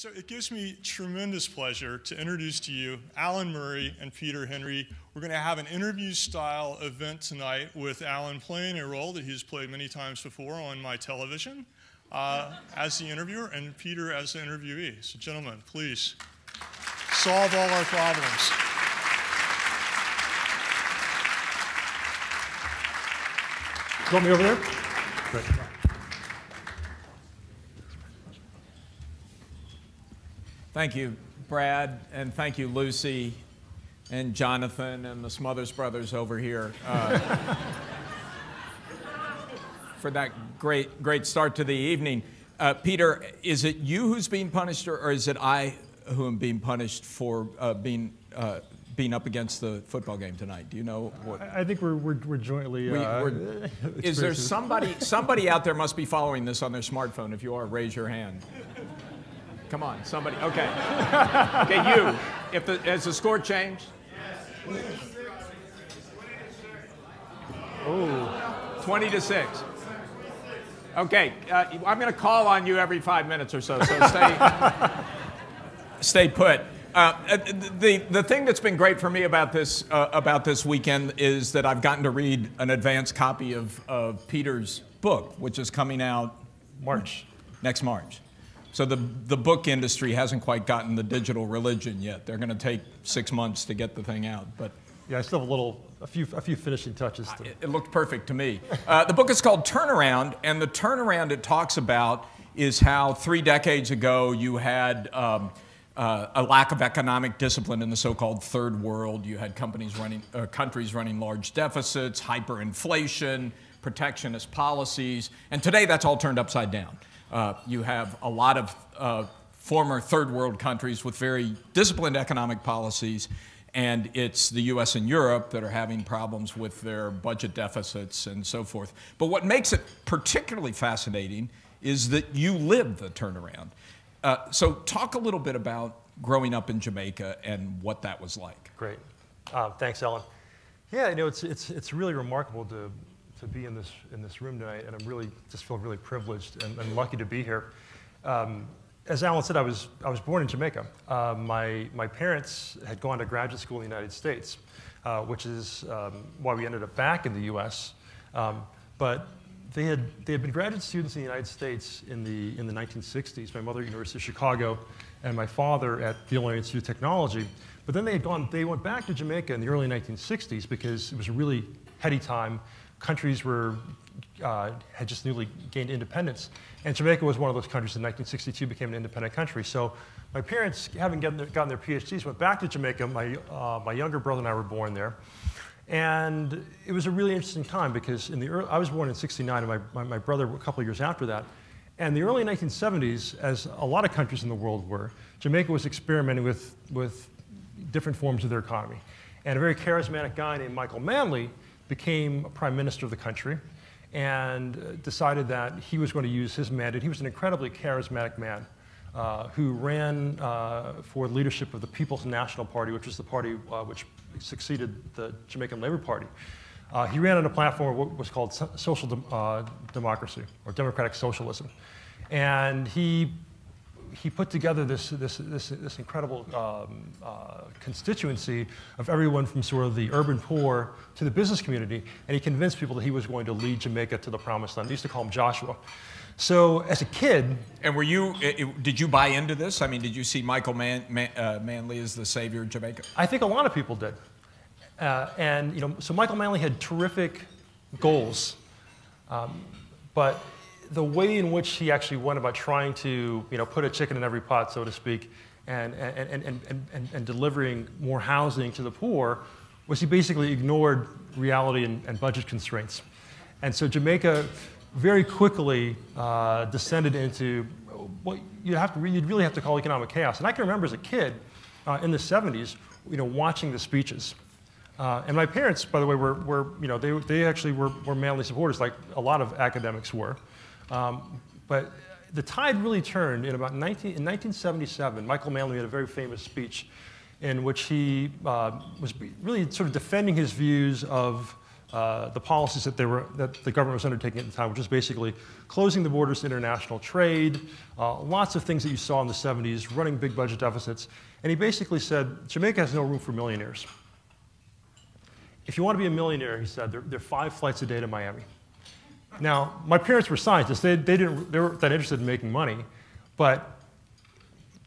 So it gives me tremendous pleasure to introduce to you Alan Murray and Peter Henry. We're going to have an interview-style event tonight with Alan playing a role that he's played many times before on my television as the interviewer, and Peter as the interviewee. So gentlemen, please solve all our problems. You want me over there? Great. Thank you, Brad, and thank you, Lucy, and Jonathan, and the Smothers Brothers over here for that great start to the evening. Peter, is it you who's being punished, or is it I who am being punished for being up against the football game tonight? Do you know what? I think we're jointly. Is there somebody out there must be following this on their smartphone? If you are, raise your hand. Come on, somebody. Okay. Okay, you. Has the score changed? Yes. Oh. 20-6. Okay. I'm going to call on you every 5 minutes or so. So stay put. The thing that's been great for me about this weekend is that I've gotten to read an advanced copy of Peter's book, which is coming out next March. So the book industry hasn't quite gotten the digital religion yet. They're going to take 6 months to get the thing out, but yeah, I still have a few finishing touches. It looked perfect to me. The book is called Turnaround, and the turnaround it talks about is how 3 decades ago you had a lack of economic discipline in the so-called third world. You had countries running large deficits, hyperinflation, protectionist policies, and today that's all turned upside down. You have a lot of former third world countries with very disciplined economic policies, and it's the US and Europe that are having problems with their budget deficits and so forth. But what makes it particularly fascinating is that you lived the turnaround. So talk a little bit about growing up in Jamaica and what that was like. Great. Thanks, Ellen. Yeah, you know, it's really remarkable to be in this room tonight, and I'm really just feel really privileged and lucky to be here. As Alan said, I was born in Jamaica. My parents had gone to graduate school in the United States, which is why we ended up back in the U.S. But they had been graduate students in the United States in the 1960s. My mother at the University of Chicago, and my father at the Alumni Institute of Technology. But then they went back to Jamaica in the early 1960s because it was a really heady time. Countries had just newly gained independence, and Jamaica was one of those countries in 1962 became an independent country. So my parents, having gotten their PhDs, went back to Jamaica. My younger brother and I were born there, and it was a really interesting time because I was born in '69, and my brother a couple of years after that. And the early 1970s, as a lot of countries in the world were, Jamaica was experimenting with different forms of their economy, and a very charismatic guy named Michael Manley became prime minister of the country and decided that he was going to use his mandate. He was an incredibly charismatic man who ran for leadership of the People's National Party, which was the party which succeeded the Jamaican Labour Party. He ran on a platform of what was called social democracy, or democratic socialism. And he put together this incredible constituency of everyone from sort of the urban poor to the business community, and he convinced people that he was going to lead Jamaica to the promised land. They used to call him Joshua. So as a kid... And did you buy into this? I mean, did you see Michael Manley as the savior of Jamaica? I think a lot of people did. And you know, so Michael Manley had terrific goals, but the way in which he actually went about trying to, you know, put a chicken in every pot, so to speak, and delivering more housing to the poor, was he basically ignored reality and budget constraints. And so Jamaica very quickly descended into what you'd really have to call economic chaos. And I can remember as a kid in the 70s, you know, watching the speeches. And my parents, by the way, they actually were Manley supporters, like a lot of academics were. But the tide really turned in 1977. Michael Manley made a very famous speech in which he was really sort of defending his views of the policies that the government was undertaking at the time, which was basically closing the borders to international trade, lots of things that you saw in the 70s, running big budget deficits. And he basically said, Jamaica has no room for millionaires. If you want to be a millionaire, he said, there are 5 flights a day to Miami. Now, my parents were scientists. They weren't that interested in making money, but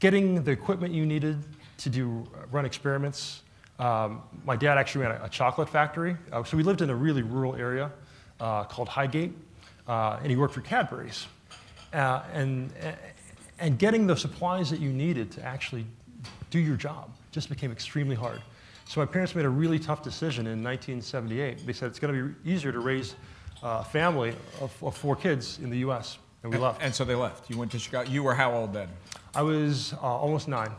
getting the equipment you needed to run experiments. My dad actually ran a chocolate factory. So we lived in a really rural area called Highgate, and he worked for Cadbury's. And getting the supplies that you needed to actually do your job just became extremely hard. So my parents made a really tough decision in 1978. They said it's going to be easier to raise a family of 4 kids in the US, and we left. And so they left. You went to Chicago. You were how old then? I was almost 9.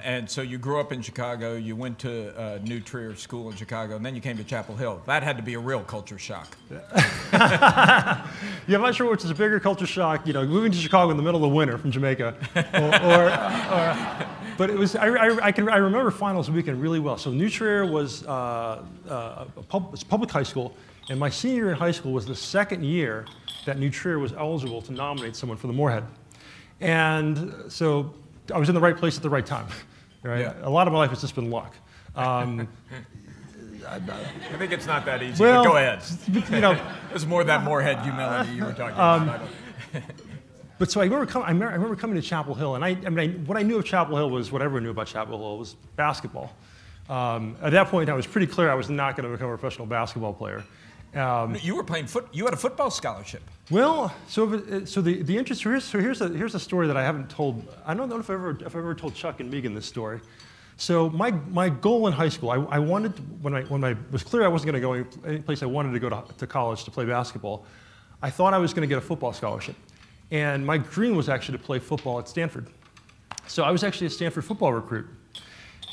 And so you grew up in Chicago, you went to New Trier School in Chicago, and then you came to Chapel Hill. That had to be a real culture shock. Yeah, I'm not sure which is a bigger culture shock, moving to Chicago in the middle of the winter from Jamaica, but it was. I remember finals weekend really well. So New Trier was a public high school, and my senior year in high school was the 2nd year that New Trier was eligible to nominate someone for the Morehead, and so I was in the right place at the right time. Right? Yeah. A lot of my life has just been luck. I think it's not that easy, but go ahead. It's more that Morehead humility you were talking about. But so I remember coming to Chapel Hill, and what I knew of Chapel Hill was what everyone knew about Chapel Hill was basketball. At that point, I was pretty clear I was not going to become a professional basketball player. You were playing you had a football scholarship. Well, so the interest here's a story that I haven't told. I don't know if I've ever told Chuck and Megan this story. So my goal in high school, I wanted when I was clear I wasn't going to go any place I wanted to go to college to play basketball. I thought I was going to get a football scholarship, and my dream was actually to play football at Stanford. So I was actually a Stanford football recruit.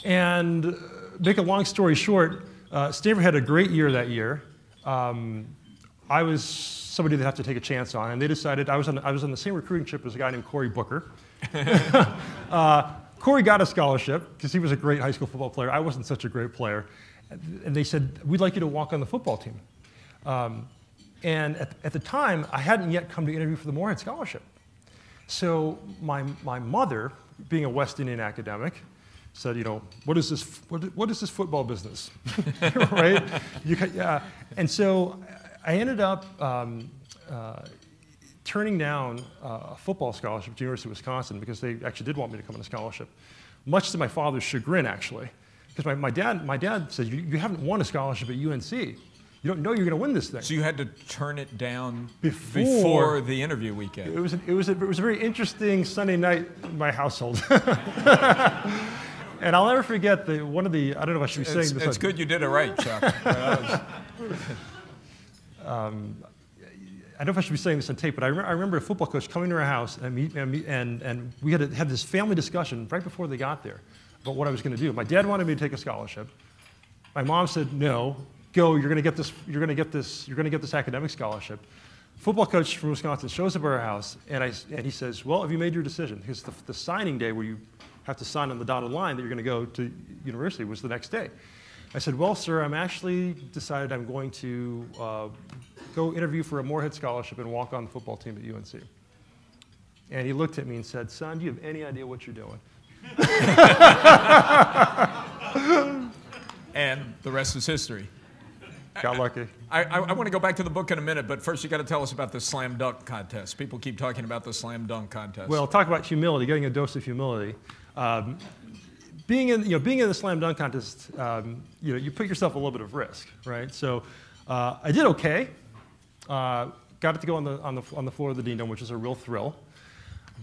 And make a long story short, Stanford had a great year that year. I was somebody they'd have to take a chance on, and they decided I was on the same recruiting trip as a guy named Cory Booker. Cory got a scholarship because he was a great high school football player. I wasn't such a great player, and they said we'd like you to walk on the football team. And at the time, I hadn't yet come to interview for the Morehead scholarship. So my mother, being a West Indian academic, said, what is this football business, right? And so I ended up turning down a football scholarship at the University of Wisconsin because they actually did want me to come on a scholarship, much to my father's chagrin, actually, because my dad said, you haven't won a scholarship at UNC. You don't know you're going to win this thing. So you had to turn it down before the interview weekend. It was a very interesting Sunday night in my household. And I'll never forget I don't know if I should be saying this. It's good you did it right, Chuck. I don't know if I should be saying this on tape, but I remember a football coach coming to our house, and we had this family discussion right before they got there about what I was going to do. My dad wanted me to take a scholarship. My mom said, no, go, you're going to get this academic scholarship. Football coach from Wisconsin shows up at our house, and he says, well, have you made your decision? Because the signing day where you have to sign on the dotted line that you're going to go to university was the next day. I said, well, sir, I'm actually decided I'm going to go interview for a Morehead scholarship and walk on the football team at UNC. And he looked at me and said, son, do you have any idea what you're doing? And the rest is history. Got lucky. I want to go back to the book in a minute, but first you got to tell us about the slam dunk contest. People keep talking about the slam dunk contest. Well, talk about humility, getting a dose of humility. Being in the slam dunk contest, you put yourself a little bit of risk, right? So I did okay. Got it to go on the floor of the Dean Dome, which was a real thrill.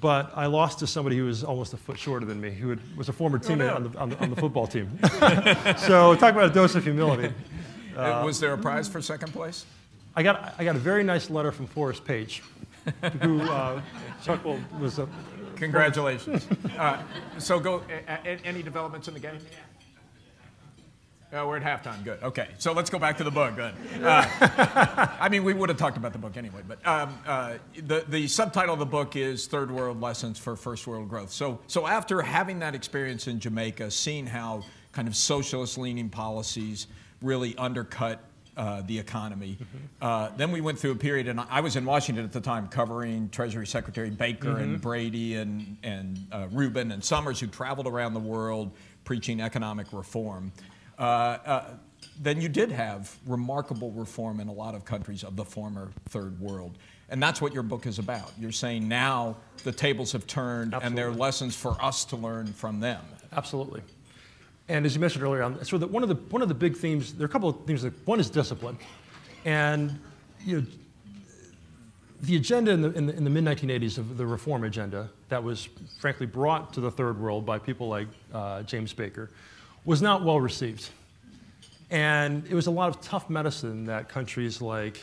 But I lost to somebody who was almost a foot shorter than me, who was a former teammate on the football team. So talk about a dose of humility. Was there a prize for second place? I got a very nice letter from Forrest Page, who Chuck was a... Congratulations. So go, any developments in the game? We're at halftime, good. Okay, so let's go back to the book, good. I mean, we would have talked about the book anyway, but the subtitle of the book is Third World Lessons for First World Growth. So after having that experience in Jamaica, seeing how kind of socialist-leaning policies really undercut the economy. Then we went through a period, and I was in Washington at the time covering Treasury Secretary Baker and Brady and Rubin and Summers, who traveled around the world preaching economic reform. Then you did have remarkable reform in a lot of countries of the former third world. And that's what your book is about. You're saying now the tables have turned and there are lessons for us to learn from them. Absolutely. And as you mentioned earlier on, so that one of the big themes, there are a couple of themes. One is discipline. And the agenda in the mid-1980s of the reform agenda that was frankly brought to the third world by people like James Baker was not well received. And it was a lot of tough medicine that countries like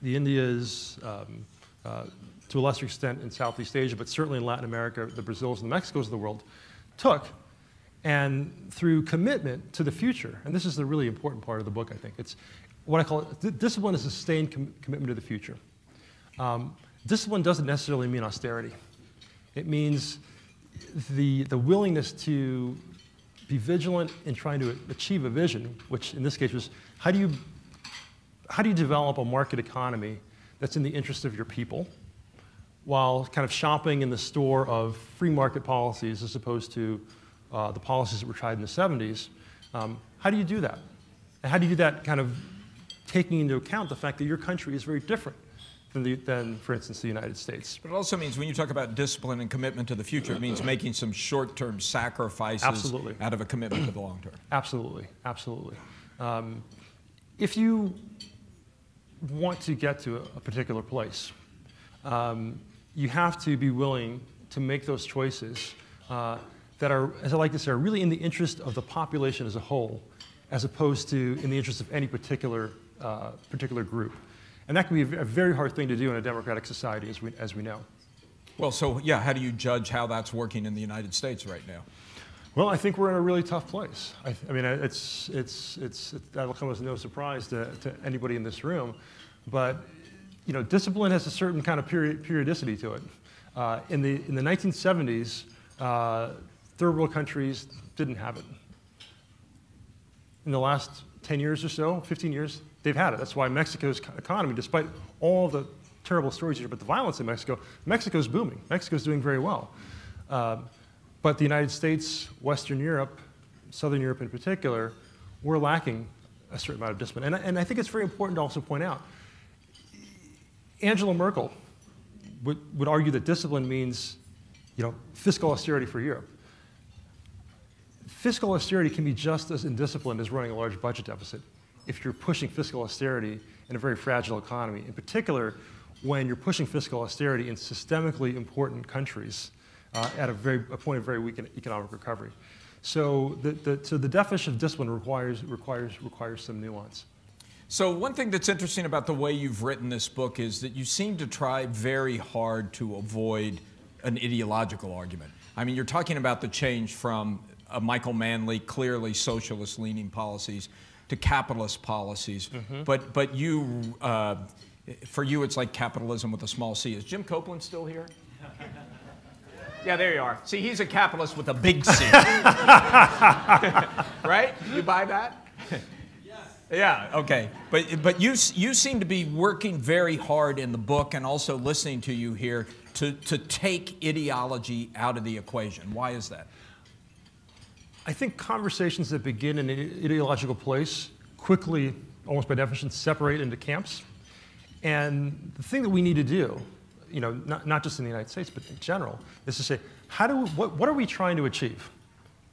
the Indias, to a lesser extent in Southeast Asia, but certainly in Latin America, the Brazils and the Mexicos of the world, took. And through commitment to the future, and this is the really important part of the book, I think, it's what I call discipline is a sustained commitment to the future. Discipline doesn't necessarily mean austerity. It means the willingness to be vigilant in trying to achieve a vision, which in this case was how do you develop a market economy that's in the interest of your people while kind of shopping in the store of free market policies as opposed to the policies that were tried in the 70s. How do you do that? And how do you do that kind of taking into account the fact that your country is very different than, for instance, the United States? But it also means when you talk about discipline and commitment to the future, it means making some short-term sacrifices out of a commitment to the long term. Absolutely, absolutely. If you want to get to a particular place, you have to be willing to make those choices that are, as I like to say, are really in the interest of the population as a whole, as opposed to in the interest of any particular group. And that can be a very hard thing to do in a democratic society, as we know. Well, so yeah, how do you judge how that's working in the United States right now? Well, I think we're in a really tough place. I mean, that'll come as no surprise to anybody in this room, but discipline has a certain kind of periodicity to it. In the 1970s, third world countries didn't have it. In the last 10 years or so, 15 years, they've had it. That's why Mexico's economy, despite all the terrible stories about the violence in Mexico, Mexico's booming. Mexico's doing very well. But the United States, Western Europe, Southern Europe in particular, we're lacking a certain amount of discipline. And I think it's very important to also point out, Angela Merkel would argue that discipline means fiscal austerity for Europe. Fiscal austerity can be just as indisciplined as running a large budget deficit if you're pushing fiscal austerity in a very fragile economy, in particular when you're pushing fiscal austerity in systemically important countries at a point of very weak economic recovery. So the definition of discipline requires some nuance. So one thing that's interesting about the way you've written this book is that you seem to try very hard to avoid an ideological argument. I mean, you're talking about the change from Michael Manley, clearly socialist-leaning policies, to capitalist policies. But you, for you, it's like capitalism with a small c. Is Jim Copeland still here? Yeah, there you are. See, he's a capitalist with a big C. Right? You buy that? Yes. Yeah, okay. But you seem to be working very hard in the book and also listening to you here to take ideology out of the equation. Why is that? I think conversations that begin in an ideological place quickly, almost by definition, separate into camps. And the thing that we need to do, not just in the United States, but in general, is to say, what are we trying to achieve?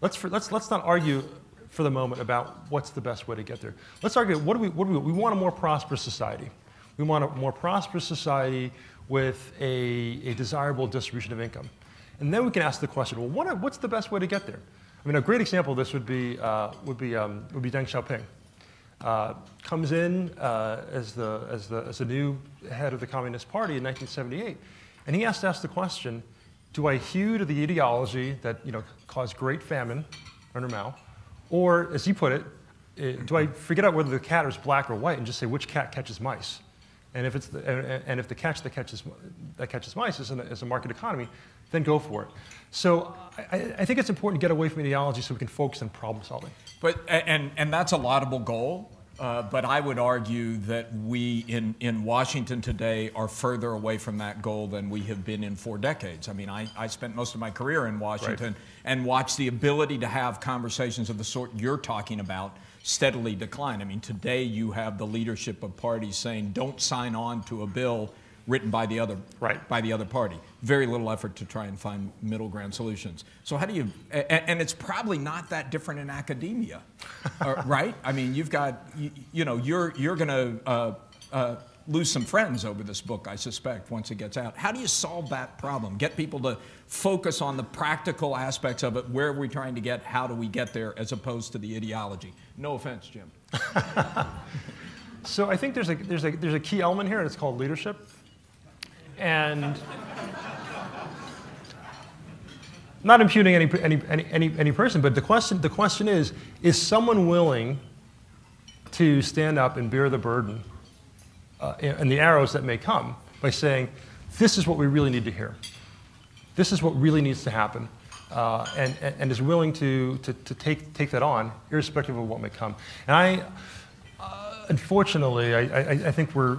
Let's not argue for the moment about what's the best way to get there. Let's argue, what do we want? We want a more prosperous society. We want a more prosperous society with a desirable distribution of income. And then we can ask the question, well, what's the best way to get there? I mean, a great example of this would be Deng Xiaoping. Comes in as the new head of the Communist Party in 1978, and he has to ask the question: do I hew to the ideology that caused great famine under Mao, or, as he put it, do I forget out whether the cat is black or white and just say which cat catches mice? And if the catch that catches mice is a market economy, then go for it. So I think it's important to get away from ideology so we can focus on problem solving. And that's a laudable goal. But I would argue that we in Washington today are further away from that goal than we have been in 4 decades. I mean, I spent most of my career in Washington and watched the ability to have conversations of the sort you're talking about steadily decline. I mean, today you have the leadership of parties saying, don't sign on to a bill written by the other party. Very little effort to try and find middle ground solutions. So how do you, and it's probably not that different in academia, right? I mean, you've got, you know, you're going to lose some friends over this book, I suspect, once it gets out. How do you solve that problem? Get people to focus on the practical aspects of it. Where are we trying to get? How do we get there, as opposed to the ideology? No offense, Jim. So I think there's a key element here, and it's called leadership. And not impugning any person, but the question is someone willing to stand up and bear the burden and the arrows that may come by saying, this is what we really need to hear. This is what really needs to happen, and is willing to take that on, irrespective of what may come. And unfortunately, I think we're,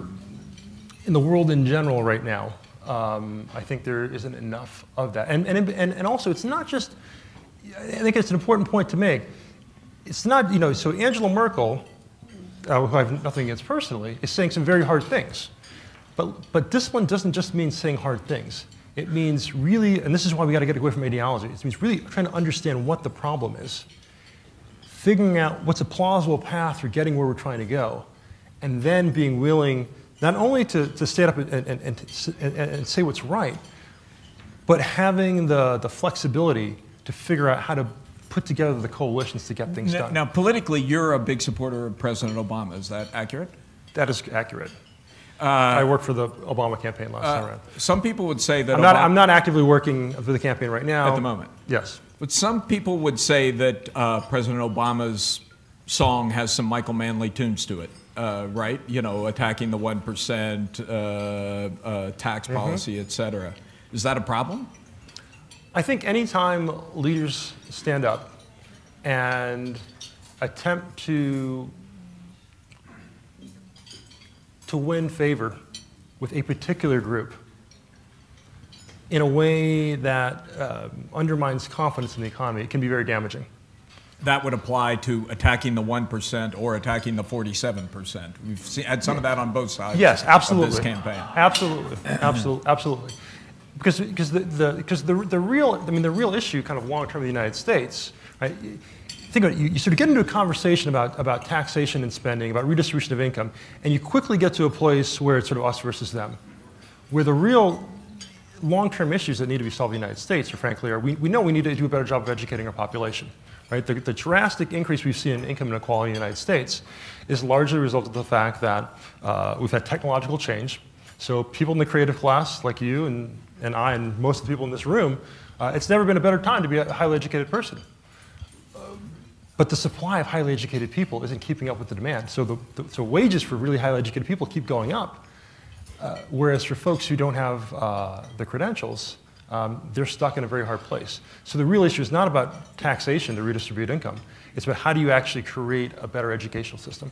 in the world in general right now, I think there isn't enough of that. And also, it's not just, I think it's an important point to make. It's not, you know, so Angela Merkel, who I have nothing against personally, is saying some very hard things. But discipline doesn't just mean saying hard things. It means really, and this is why we got to get away from ideology, it means really trying to understand what the problem is, figuring out what's a plausible path for getting where we're trying to go, and then being willing not only to stand up and say what's right, but having the flexibility to figure out how to put together the coalitions to get things done. Now, politically, you're a big supporter of President Obama. Is that accurate? That is accurate. I worked for the Obama campaign last time around. Some people would say that I'm not actively working for the campaign right now. At the moment? Yes. But some people would say that President Obama's song has some Michael Manley tunes to it. Right? You know, attacking the 1%, tax policy, et cetera. Is that a problem? I think anytime leaders stand up and attempt to win favor with a particular group in a way that undermines confidence in the economy, it can be very damaging. That would apply to attacking the 1% or attacking the 47%. We've had some of that on both sides. Yes, absolutely. Of this campaign. Absolutely, absolutely. Because the real issue, kind of long term in the United States, right? Think about it, you sort of get into a conversation about taxation and spending, about redistribution of income, and you quickly get to a place where it's sort of us versus them, where the real long-term issues that need to be solved in the United States, frankly, are we know we need to do a better job of educating our population. Right? The drastic increase we've seen in income inequality in the United States is largely a result of the fact that we've had technological change. So people in the creative class, like you and I and most of the people in this room, it's never been a better time to be a highly educated person. But the supply of highly educated people isn't keeping up with the demand. So so wages for really highly educated people keep going up, whereas for folks who don't have the credentials, they're stuck in a very hard place. So the real issue is not about taxation to redistribute income. It's about how do you actually create a better educational system.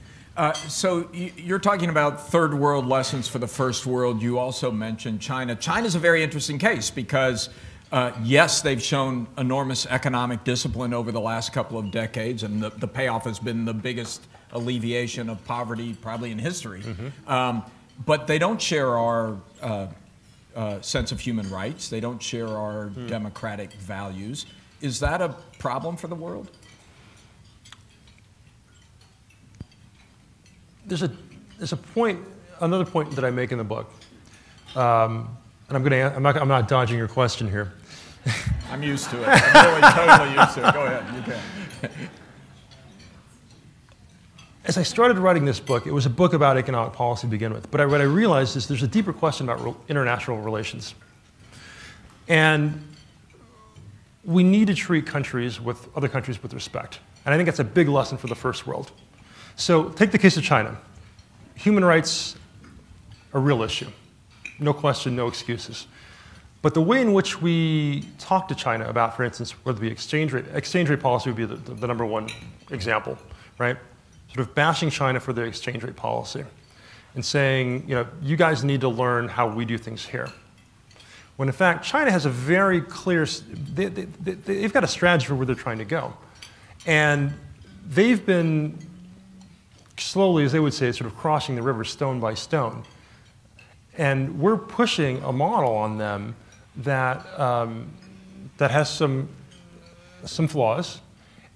So you're talking about third world lessons for the first world. You also mentioned China. China's a very interesting case because, yes, they've shown enormous economic discipline over the last couple of decades, and the payoff has been the biggest alleviation of poverty probably in history. But they don't share our sense of human rights. They don't share our democratic values. Is that a problem for the world? There's a point, another point that I make in the book, and I'm not dodging your question here. I'm used to it. I'm really totally used to it. Go ahead. You can. As I started writing this book, it was a book about economic policy to begin with. But what I realized is there's a deeper question about international relations. And we need to treat other countries with respect. And I think that's a big lesson for the first world. So take the case of China. Human rights are a real issue. No question, no excuses. But the way in which we talk to China about, for instance, whether it be exchange rate policy would be the number one example, right? sort of bashing China for their exchange rate policy and saying, you guys need to learn how we do things here. When in fact, China has a very clear, they've got a strategy for where they're trying to go. And they've been slowly, as they would say, sort of crossing the river stone by stone. And we're pushing a model on them that, that has some flaws.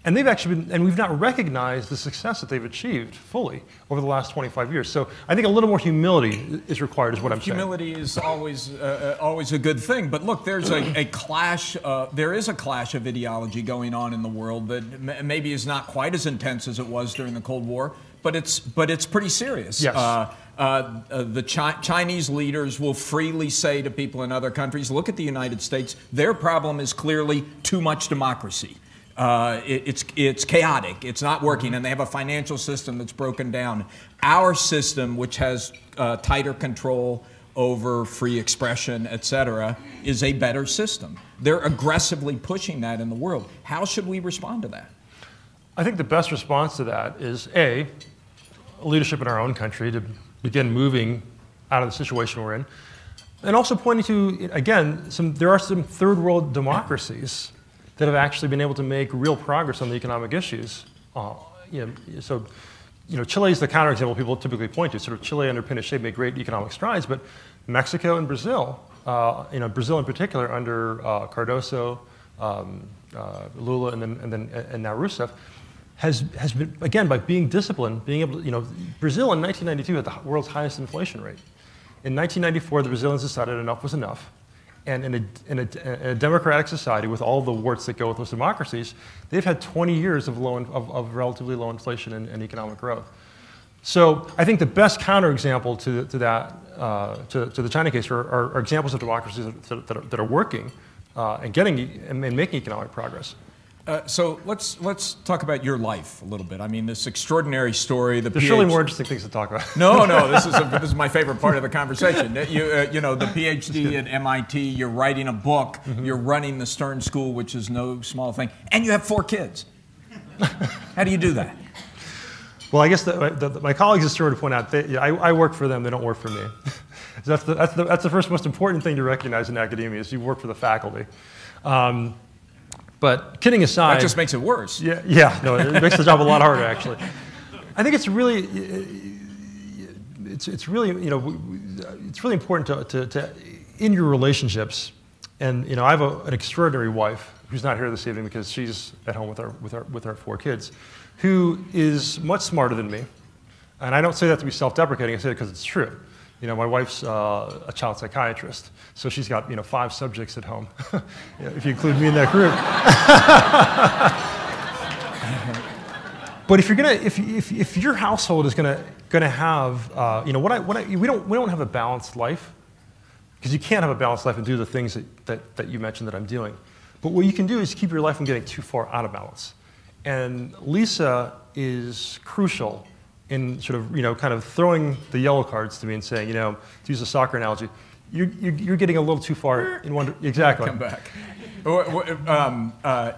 And they've actually been, and we've not recognized the success that they've achieved fully over the last 25 years. So I think a little more humility is required, is what I'm saying. Humility is always a good thing. But look, there's a clash. There is a clash of ideology going on in the world that maybe is not quite as intense as it was during the Cold War, but it's pretty serious. Yes. The Chinese leaders will freely say to people in other countries, look at the United States. Their problem is clearly too much democracy. It's chaotic. It's not working, and they have a financial system that's broken down. Our system, which has tighter control over free expression, et cetera, is a better system. They're aggressively pushing that in the world. How should we respond to that? I think the best response to that is, A, leadership in our own country to begin moving out of the situation we're in, and also pointing to, again, there are some third world democracies that have actually been able to make real progress on the economic issues. Chile is the counterexample people typically point to. Sort of Chile under Pinochet made great economic strides, but Mexico and Brazil, Brazil in particular under Cardoso, Lula, and now Rousseff, has been, again, by being disciplined, being able to, Brazil in 1992 had the world's highest inflation rate. In 1994, the Brazilians decided enough was enough. And in a democratic society with all the warts that go with those democracies, they've had 20 years of relatively low inflation and economic growth. So I think the best counterexample to the China case are examples of democracies that are working and making economic progress. So let's talk about your life a little bit. I mean, this extraordinary story. There's surely more interesting things to talk about. No, this is my favorite part of the conversation. The PhD at MIT. You're writing a book. Mm-hmm. You're running the Stern School, which is no small thing, and you have 4 kids. How do you do that? Well, I guess my colleagues at Stern would point out I work for them. They don't work for me. So that's the first most important thing to recognize in academia is you work for the faculty. But kidding aside, that just makes it worse. Yeah, no, it makes the job a lot harder, actually. I think it's really important to in your relationships, and I have an extraordinary wife who's not here this evening because she's at home with our 4 kids, who is much smarter than me, and I don't say that to be self-deprecating. I say it because it's true. My wife's a child psychiatrist, so she's got 5 subjects at home, if you include me in that group. But if your household is gonna have we don't have a balanced life, because you can't have a balanced life and do the things that you mentioned that I'm doing. But what you can do is keep your life from getting too far out of balance. And Lisa is crucial in sort of, kind of throwing the yellow cards to me and saying, to use a soccer analogy, you're getting a little too far in one. Exactly. Come back.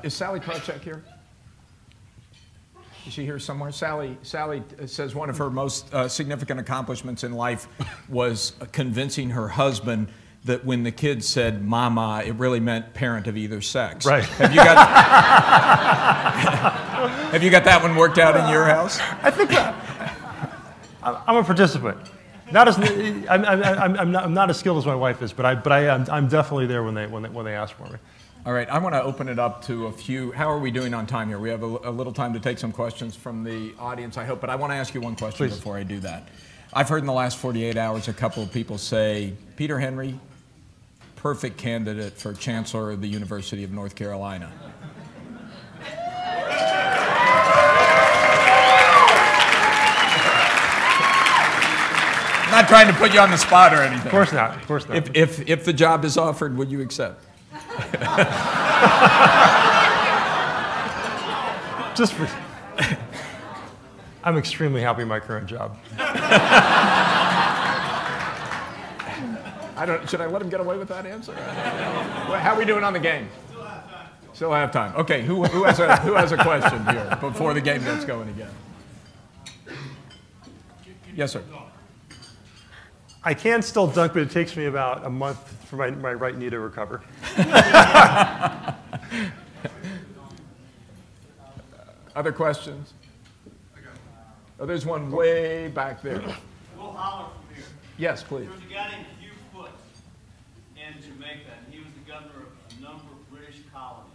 Is Sally Krawcheck here? Is she here somewhere? Sally says one of her most significant accomplishments in life was convincing her husband that when the kids said "mama," it really meant parent of either sex. Right. Have you got that one worked out in your house? I think I'm a participant. I'm not as skilled as my wife is, but I'm definitely there when they ask for me. All right, I want to open it up to a few. How are we doing on time here? We have a little time to take some questions from the audience, I hope, but I want to ask you one question before I do that. I've heard in the last 48 hours a couple of people say, Peter Henry, perfect candidate for Chancellor of the University of North Carolina. I'm not trying to put you on the spot or anything. Of course not. Of course not. If the job is offered, would you accept? I'm extremely happy in my current job. Should I let him get away with that answer? How are we doing on the game? Still have time. Okay, who has a question here before the game gets going again? Yes, sir. I can still dunk, but it takes me about a month for my right knee to recover. Other questions? Oh, there's one way back there. We'll holler from here. Yes, please. There was a guy named Hugh Foote in Jamaica, and he was the governor of a number of British colonies.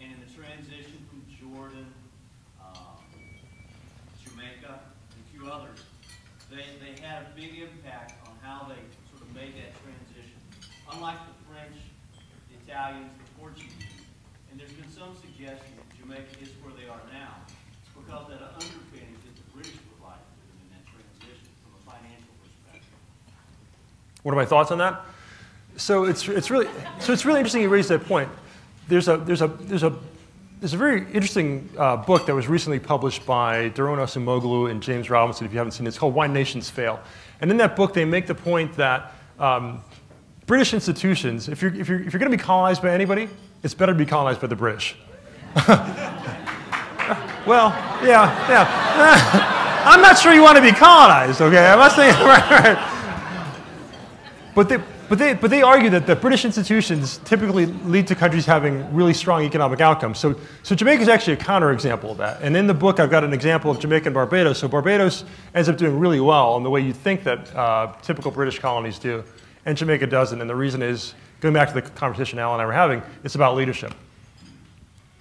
And in the transition from Jordan, Jamaica, and a few others, they had a big impact on how they sort of made that transition. Unlike the French, the Italians, the Portuguese, and there's been some suggestion that Jamaica is where they are now. It's because that underpinning that the British provided to them in that transition from a financial perspective. What are my thoughts on that? So it's really interesting you raised that point. There's a very interesting book that was recently published by Daron Acemoglu and James Robinson, if you haven't seen it. It's called Why Nations Fail. And in that book, they make the point that British institutions, if you're going to be colonized by anybody, it's better to be colonized by the British. Well, yeah. I'm not sure you want to be colonized, okay? I'm not saying, right. But they argue that the British institutions typically lead to countries having really strong economic outcomes. So Jamaica is actually a counterexample of that. And in the book, I've got an example of Jamaica and Barbados. So Barbados ends up doing really well in the way you think that typical British colonies do, and Jamaica doesn't. And the reason is, going back to the conversation Al and I were having, it's about leadership.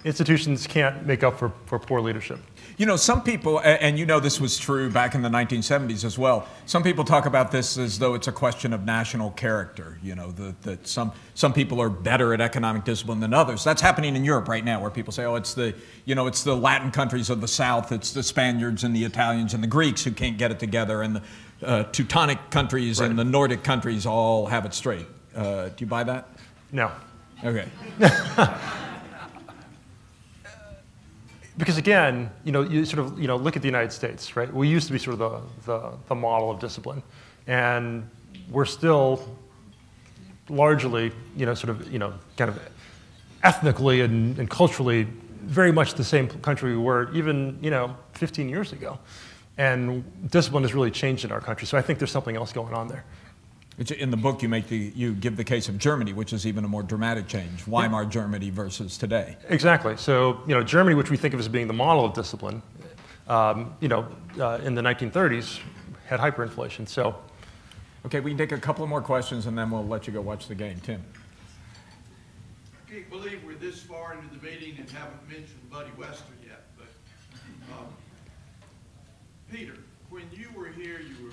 Institutions can't make up for poor leadership. You know, some people, and you know this was true back in the 1970s as well, some people talk about this as though it's a question of national character, you know, that some people are better at economic discipline than others. That's happening in Europe right now, where people say, oh, it's the Latin countries of the South, it's the Spaniards and the Italians and the Greeks who can't get it together, and the Teutonic countries and the Nordic countries all have it straight. Do you buy that? No. Okay. Because again, you sort of look at the United States, right? We used to be sort of the model of discipline, and we're still largely, kind of ethnically and culturally very much the same country we were even 15 years ago, and discipline has really changed in our country. So I think there's something else going on there. In the book, you give the case of Germany, which is even a more dramatic change. Weimar Germany versus today. Exactly. So Germany, which we think of as being the model of discipline, in the 1930s had hyperinflation. So, okay, we can take a couple more questions and then we'll let you go watch the game. Tim. I can't believe we're this far into the meeting and haven't mentioned Buddy Wester yet. But Peter, when you were here, you were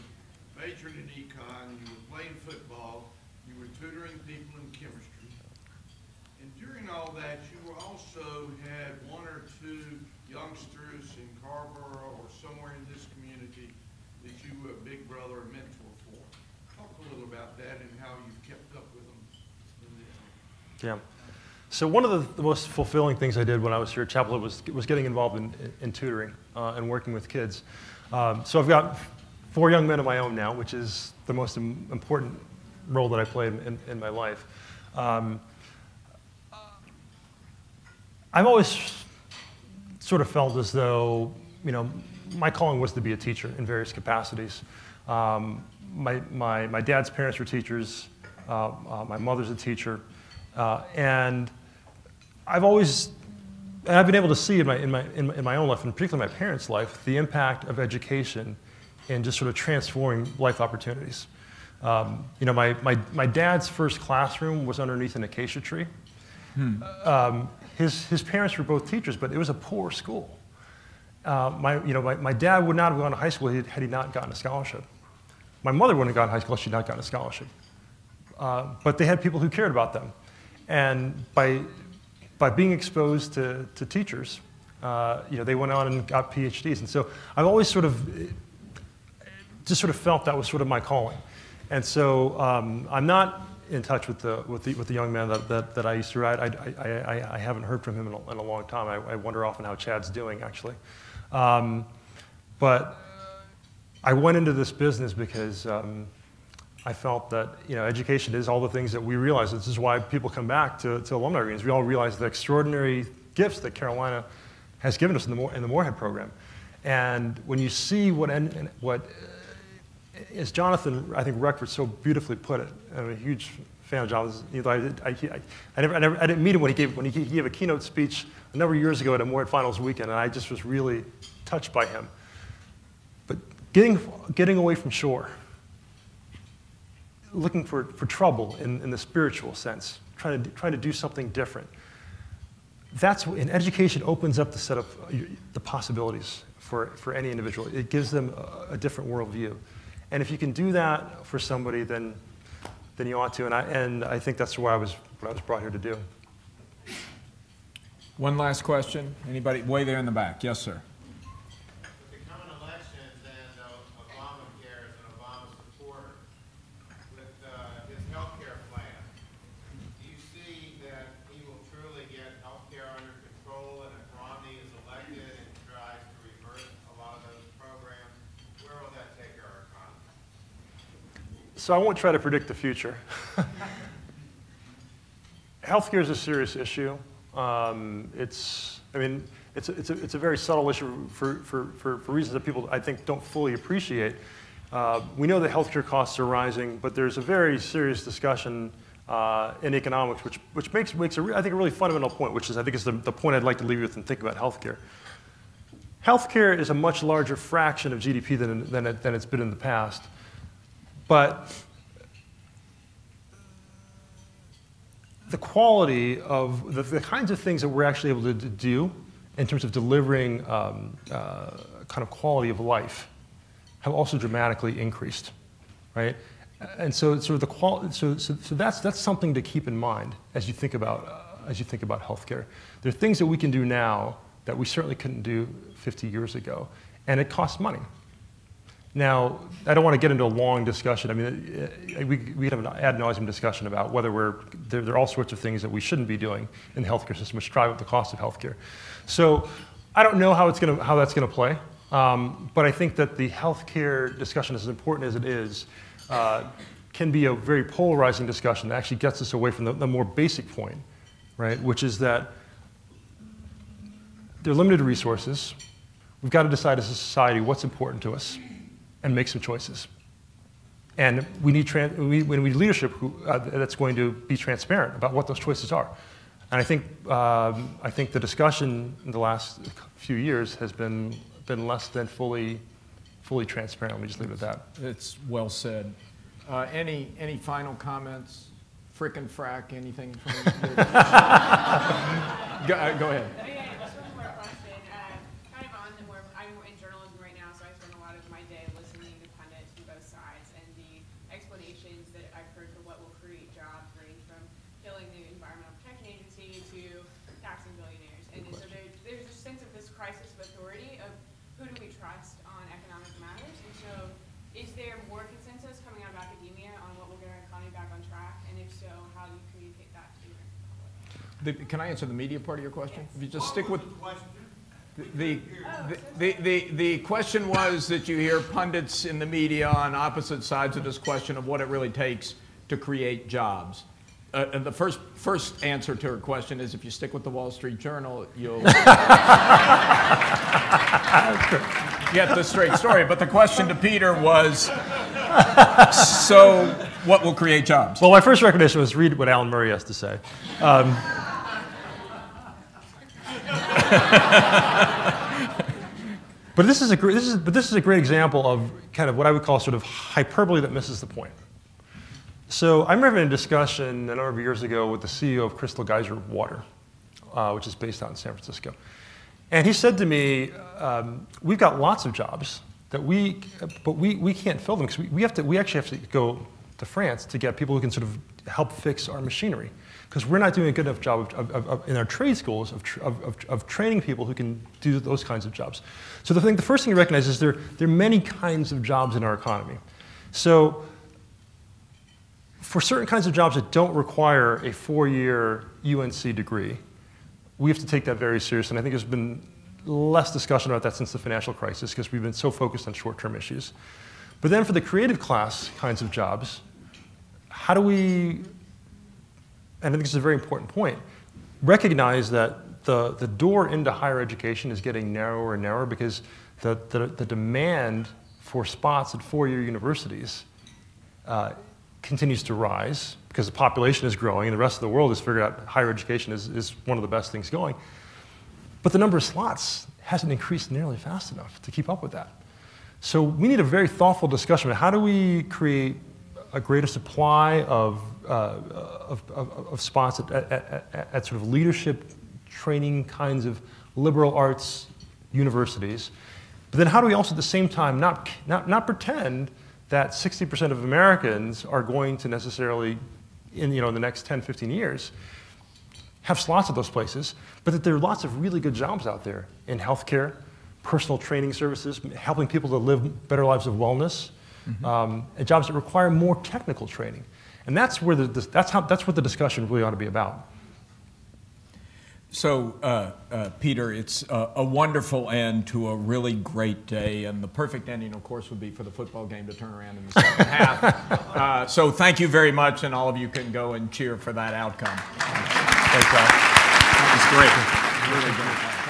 majoring in econ, you were playing football, you were tutoring people in chemistry, and during all that you also had one or two youngsters in Carver or somewhere in this community that you were a big brother or mentor for. Talk a little about that and how you've kept up with them in this. Yeah. So one of the most fulfilling things I did when I was here at Chapel Hill was getting involved in tutoring and working with kids. So I've got 4 young men of my own now, which is the most important role that I played in my life. I've always sort of felt as though, my calling was to be a teacher in various capacities. My dad's parents were teachers. My mother's a teacher. And I've been able to see in my own life, and particularly my parents' life, the impact of education and just sort of transforming life opportunities. My dad's first classroom was underneath an acacia tree. His parents were both teachers, but it was a poor school. My dad would not have gone to high school had he not gotten a scholarship. My mother wouldn't have gone to high school if she had not gotten a scholarship. But they had people who cared about them. And by being exposed to teachers, they went on and got PhDs. And so I've always sort of felt that was sort of my calling. And so I'm not in touch with the young man that I used to write. I haven't heard from him in a long time. I wonder often how Chad's doing, actually. But I went into this business because I felt that education is all the things that we realize. This is why people come back to alumni reunions. We all realize the extraordinary gifts that Carolina has given us in the Morehead program. And when you see what as Jonathan, I think Reckford so beautifully put it, I'm a huge fan of Jonathan. You know, I didn't meet him when he gave a keynote speech a number of years ago at a Morehead Finals weekend, and I just was really touched by him. But getting away from shore, looking for trouble in the spiritual sense, trying to do something different. That's when education opens up the set of the possibilities for any individual. It gives them a different worldview. And if you can do that for somebody, then you ought to. And I think that's what I was brought here to do. One last question. Anybody? Way there in the back. Yes, sir. With the coming elections and Obamacare as an Obama supporter, with his health care plan, do you see that he will truly get health care under control, and if Romney is elected and tries to reverse a lot of those programs, where will that take our economy? So I won't try to predict the future. Healthcare is a serious issue. It's a very subtle issue for reasons that people, I think, don't fully appreciate. We know that healthcare costs are rising, but there's a very serious discussion in economics, which makes I think a really fundamental point, which is I think is the point I'd like to leave you with in thinking about healthcare. Healthcare is a much larger fraction of GDP than it's been in the past, but the quality of the kinds of things that we're actually able to do in terms of delivering kind of quality of life have also dramatically increased, right? And so sort of so that's something to keep in mind as you think about healthcare. There are things that we can do now that we certainly couldn't do 50 years ago, and it costs money. Now, I don't want to get into a long discussion. I mean, we could have an ad nauseum discussion about whether there are all sorts of things that we shouldn't be doing in the healthcare system, which drive up the cost of healthcare. So I don't know how that's going to play, but I think that the healthcare discussion, as important as it is, can be a very polarizing discussion that actually gets us away from the more basic point, right? Which is that there are limited resources. We've got to decide as a society what's important to us and make some choices. And we need leadership that's going to be transparent about what those choices are. And I think the discussion in the last few years has been less than fully transparent. Let me just leave it at that. It's well said. Any final comments? Frick and frack, anything from you? Go ahead. Just one more question. Kind of on I'm in journalism right now, so I spend a lot of my day listening to pundits from both sides, and the explanations that I've heard for what will create jobs range from killing the Environmental Protection Agency to taxing billionaires. And so there's a sense of this crisis of authority of who do we trust on economic matters. And so is there more consensus coming out of academia on what will get our economy back on track? And if so, how do you communicate that to your public? Can I answer the media part of your question? Yes. If you just stick with The the question was that you hear pundits in the media on opposite sides of this question of what it really takes to create jobs. And the first answer to her question is if you stick with the Wall Street Journal, you'll get the straight story. But the question to Peter was, so what will create jobs? Well, my first recommendation was read what Alan Murray has to say. But this is a great example of kind of what I would call sort of hyperbole that misses the point. So I remember in a discussion a number of years ago with the CEO of Crystal Geyser Water, which is based out in San Francisco. And he said to me, we've got lots of jobs but we can't fill them because we actually have to go to France to get people who can sort of help fix our machinery. Because we're not doing a good enough job in our trade schools of training people who can do those kinds of jobs. So the first thing to recognize is there are many kinds of jobs in our economy. So for certain kinds of jobs that don't require a 4-year UNC degree, we have to take that very seriously. And I think there's been less discussion about that since the financial crisis because we've been so focused on short-term issues. But then for the creative class kinds of jobs, how do we, and I think this is a very important point, recognize that the door into higher education is getting narrower and narrower because the demand for spots at four-year universities continues to rise because the population is growing and the rest of the world has figured out higher education is one of the best things going. But the number of slots hasn't increased nearly fast enough to keep up with that. So we need a very thoughtful discussion about how do we create a greater supply of spots at sort of leadership training kinds of liberal arts universities. But then how do we also at the same time not pretend that 60% of Americans are going to necessarily, in the next 10, 15 years, have slots at those places, but that there are lots of really good jobs out there in healthcare, personal training services, helping people to live better lives of wellness, and jobs that require more technical training. And that's where that's what the discussion really ought to be about. So, Peter, it's a wonderful end to a really great day, and the perfect ending, of course, would be for the football game to turn around in the second half. So thank you very much, and all of you can go and cheer for that outcome. Thanks, Al. That was great. Really great.